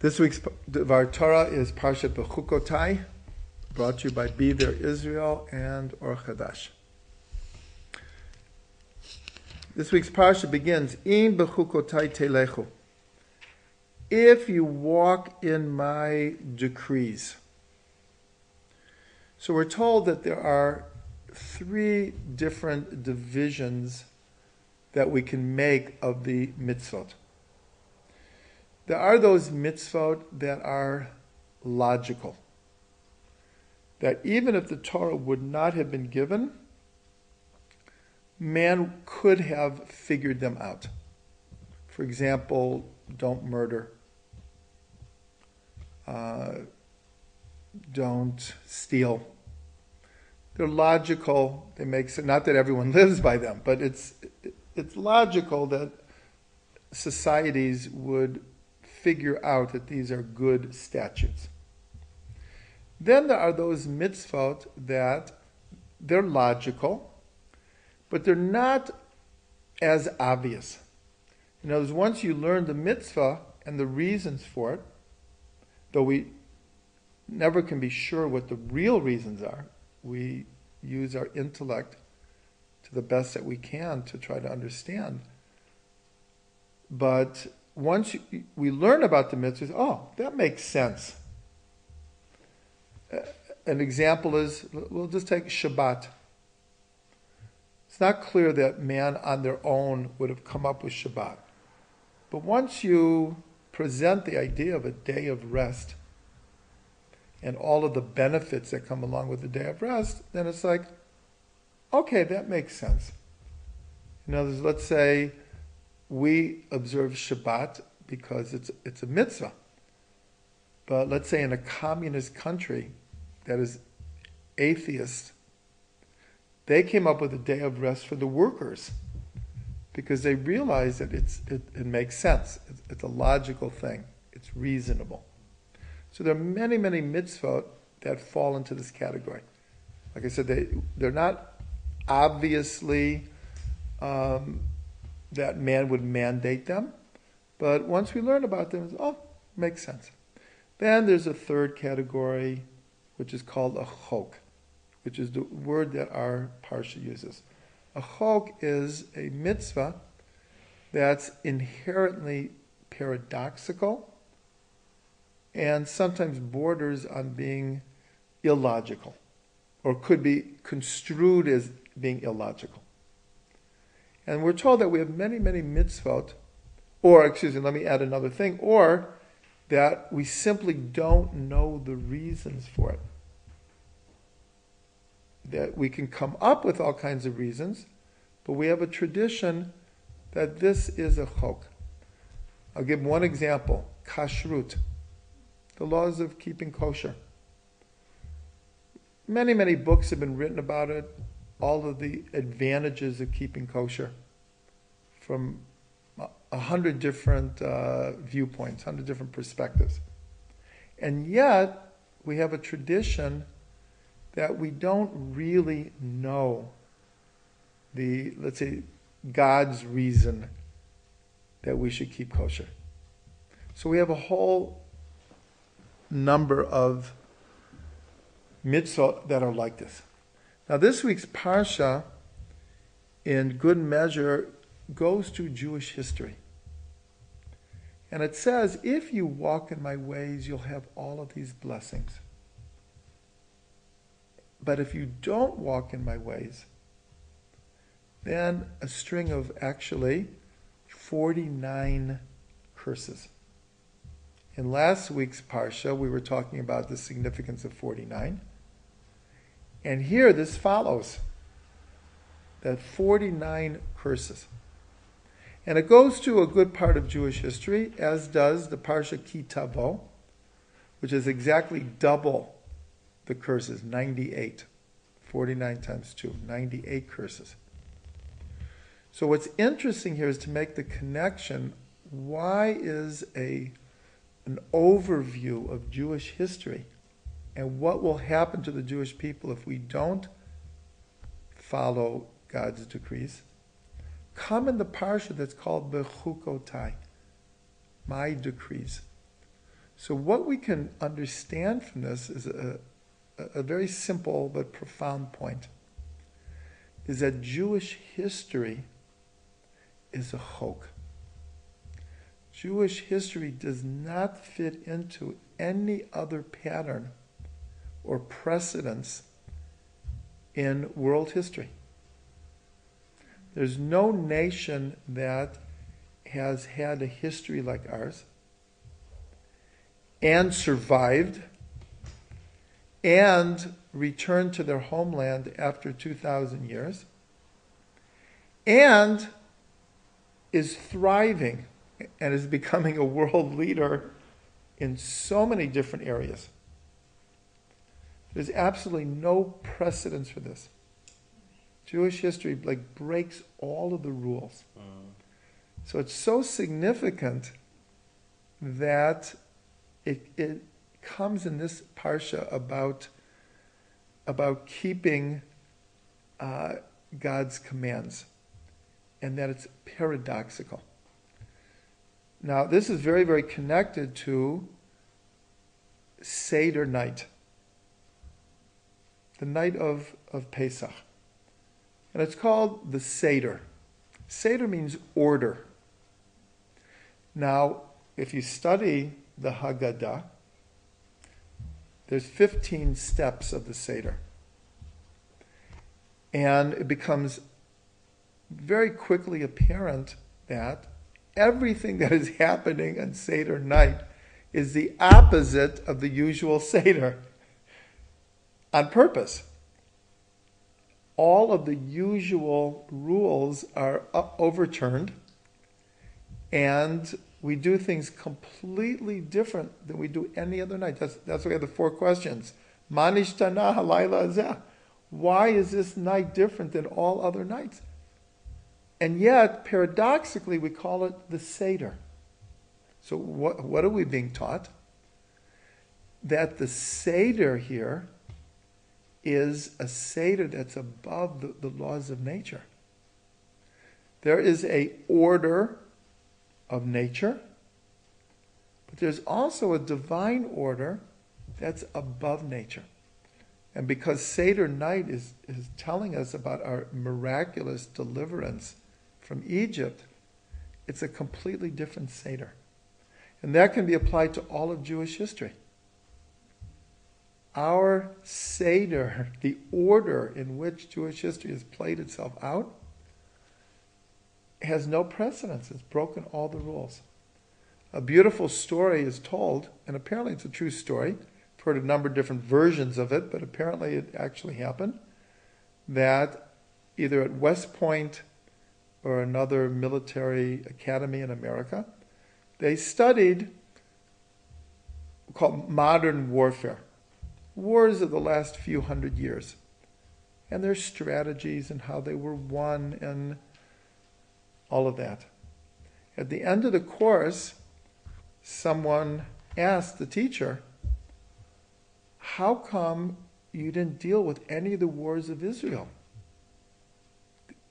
This week's Dvar Torah is Parshat Bechukosai, brought to you by Be There Israel and Or Chadash. This week's Parsha begins, Im Bechukosai telechu. If you walk in my decrees. So we're told that there are three different divisions that we can make of the mitzvot. There are those mitzvot that are logical, that even if the Torah would not have been given, man could have figured them out. For example, don't murder, don't steal. They're logical. They make sense. Not that everyone lives by them, but it's logical that societies would figure out that these are good statutes. Then there are those mitzvot that they're logical, but they're not as obvious. In other words, once you learn the mitzvah and the reasons for it, though we never can be sure what the real reasons are, we use our intellect to the best that we can to try to understand. But once we learn about the mitzvahs, oh, that makes sense. An example is, we'll just take Shabbat. It's not clear that man on their own would have come up with Shabbat. But once you present the idea of a day of rest and all of the benefits that come along with the day of rest, then it's like, okay, that makes sense. In other words, let's say we observe Shabbat because it's a mitzvah. But let's say in a communist country that is atheist, they came up with a day of rest for the workers because they realize that it makes sense. It's a logical thing. It's reasonable. So there are many, many mitzvot that fall into this category. Like I said, they're not obviously that man would mandate them, but once we learn about them, it's, oh, makes sense. Then there's a third category, which is called a chok, which is the word that our parsha uses. A chok is a mitzvah that's inherently paradoxical and sometimes borders on being illogical, or could be construed as being illogical. And we're told that we have many, many mitzvot, let me add another thing, or that we simply don't know the reasons for it. That we can come up with all kinds of reasons, but we have a tradition that this is a chok. I'll give one example, kashrut, the laws of keeping kosher. Many, many books have been written about it, all of the advantages of keeping kosher from 100 different viewpoints, 100 different perspectives. And yet, we have a tradition that we don't really know let's say, God's reason that we should keep kosher. So we have a whole number of mitzvot that are like this. Now this week's parsha, in good measure, goes through Jewish history. And it says, if you walk in my ways, you'll have all of these blessings. But if you don't walk in my ways, then a string of actually 49 curses. In last week's parsha, we were talking about the significance of 49. And here this follows, that 49 curses. And it goes to a good part of Jewish history, as does the parsha Ki Tavo, which is exactly double the curses, 98. 49 times 2, 98 curses. So what's interesting here is to make the connection, why is an overview of Jewish history and what will happen to the Jewish people if we don't follow God's decrees, come in the parsha that's called Bechukosai, my decrees. So what we can understand from this is a very simple but profound point, is that Jewish history is a chok. Jewish history does not fit into any other pattern or precedence in world history. There's no nation that has had a history like ours and survived and returned to their homeland after 2,000 years and is thriving and is becoming a world leader in so many different areas. There's absolutely no precedence for this. Jewish history breaks all of the rules. So it's so significant that it comes in this parsha about keeping God's commands, and that it's paradoxical. Now, this is very, very connected to Seder night, the night of Pesach. And it's called the Seder. Seder means order. Now, if you study the Haggadah, there's 15 steps of the Seder. And it becomes very quickly apparent that everything that is happening on Seder night is the opposite of the usual Seder on purpose. All of the usual rules are overturned, and we do things completely different than we do any other night. That's why we have the 4 questions. Manishtana halayla hazeh. Why is this night different than all other nights? And yet, paradoxically, we call it the Seder. So what are we being taught? That the Seder here is a Seder that's above the laws of nature. There is a order of nature, but there's also a divine order that's above nature. And because Seder night is telling us about our miraculous deliverance from Egypt, it's a completely different Seder. And that can be applied to all of Jewish history. Our Seder, the order in which Jewish history has played itself out, has no precedence. It's broken all the rules. A beautiful story is told, and apparently it's a true story. I've heard a number of different versions of it, but apparently it actually happened, that either at West Point or another military academy in America, they studied called modern warfare. Wars of the last few hundred years, and their strategies and how they were won and all of that. At the end of the course, someone asked the teacher, how come you didn't deal with any of the wars of Israel?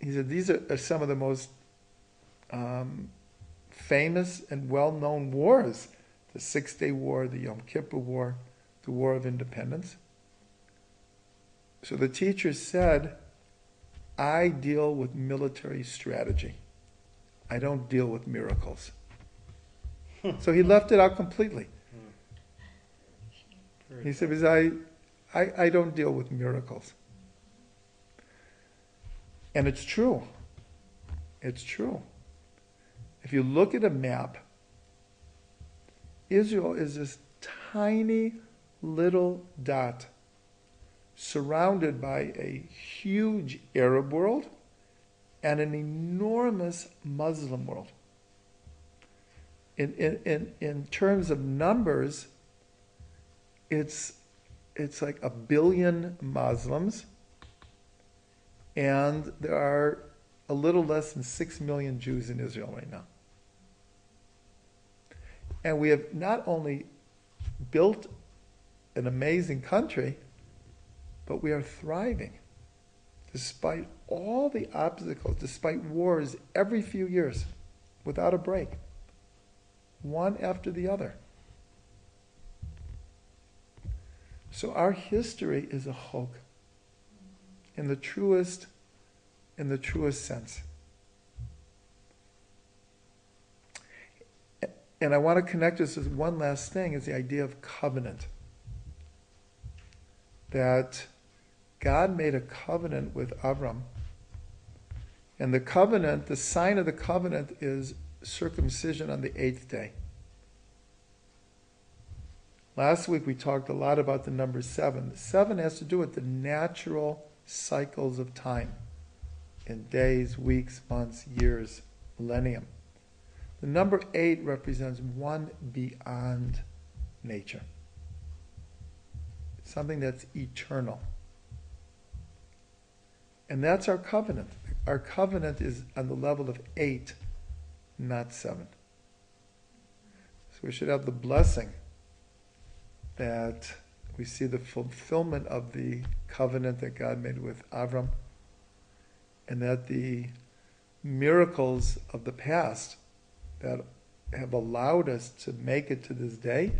He said, these are some of the most famous and well-known wars. The 6-Day War, the Yom Kippur War, the War of Independence. So the teacher said, I deal with military strategy. I don't deal with miracles. So he left it out completely. He said, because I don't deal with miracles. And it's true. It's true. If you look at a map, Israel is this tiny little dot surrounded by a huge Arab world and an enormous Muslim world. In terms of numbers, it's like 1 billion Muslims, and there are a little less than 6 million Jews in Israel right now. And we have not only built an amazing country, but we are thriving despite all the obstacles, despite wars every few years, without a break, one after the other. So our history is a chok in the truest sense. And I want to connect this with one last thing, is the idea of covenant. That God made a covenant with Avraham. And the covenant, the sign of the covenant is circumcision on the 8th day. Last week we talked a lot about the number 7. The 7 has to do with the natural cycles of time in days, weeks, months, years, millennium. The number 8 represents one beyond nature. Something that's eternal. And that's our covenant. Our covenant is on the level of 8, not 7. So we should have the blessing that we see the fulfillment of the covenant that God made with Avram, and that the miracles of the past that have allowed us to make it to this day,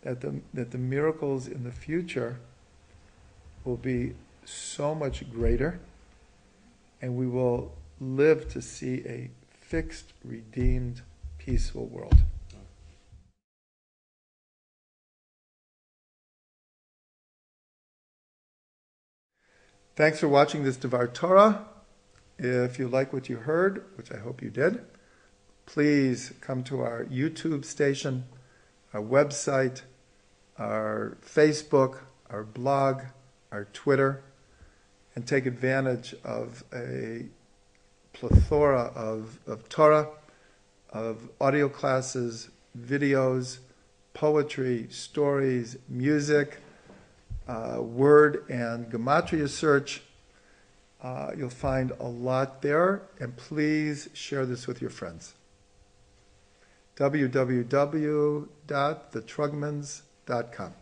that the miracles in the future will be so much greater, and we will live to see a fixed, redeemed, peaceful world. Thanks for watching this Devar Torah. If you like what you heard, which I hope you did, please come to our YouTube station, our website, our Facebook, our blog, our Twitter, and take advantage of a plethora of Torah, of audio classes, videos, poetry, stories, music, word and gematria search. You'll find a lot there, and please share this with your friends. www.thetrugmans.com